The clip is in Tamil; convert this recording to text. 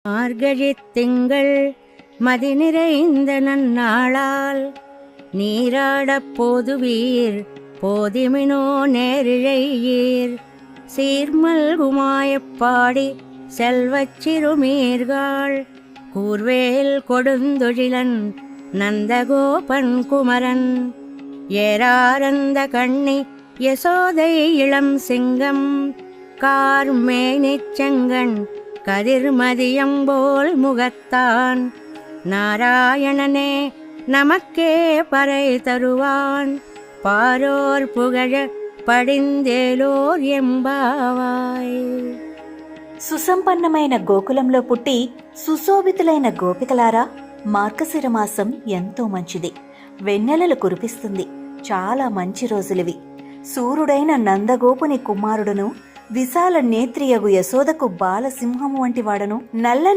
மார்கழித் திங்கள் மதி நிறைந்த நன்னாளால் நீராடப் போதுவீர் போதிமினோ நேரிழையீர் சீர்மல்குமாயப் பாடி செல்வச் சிறுமீர்கள் கூர்வேல் கொடுந்தொழிலன் நந்தகோபன் குமரன் ஏராரந்த கண்ணி யசோதை இளம் சிங்கம் கார்மேனிச் செங்கண் கதிர்மதியம்போல் முகத்தான் நாராயணனே நமக்கே பறை தருவான் பாரோர் புகழ పడిందేలోర్ ఎంబావాయ్. సుసంపన్నమైన గోకులంలో పుట్టి సుశోభితులైన గోపికలారా, మార్గశిర మాసం ఎంతో మంచిది. వెన్నెలలు కురిపిస్తుంది. చాలా మంచి రోజులివి. సూర్యుడైన నందగోపుని కుమారుడును, విశాల నేత్రియగు యశోదకు బాలసింహము వంటి వాడను, నల్లని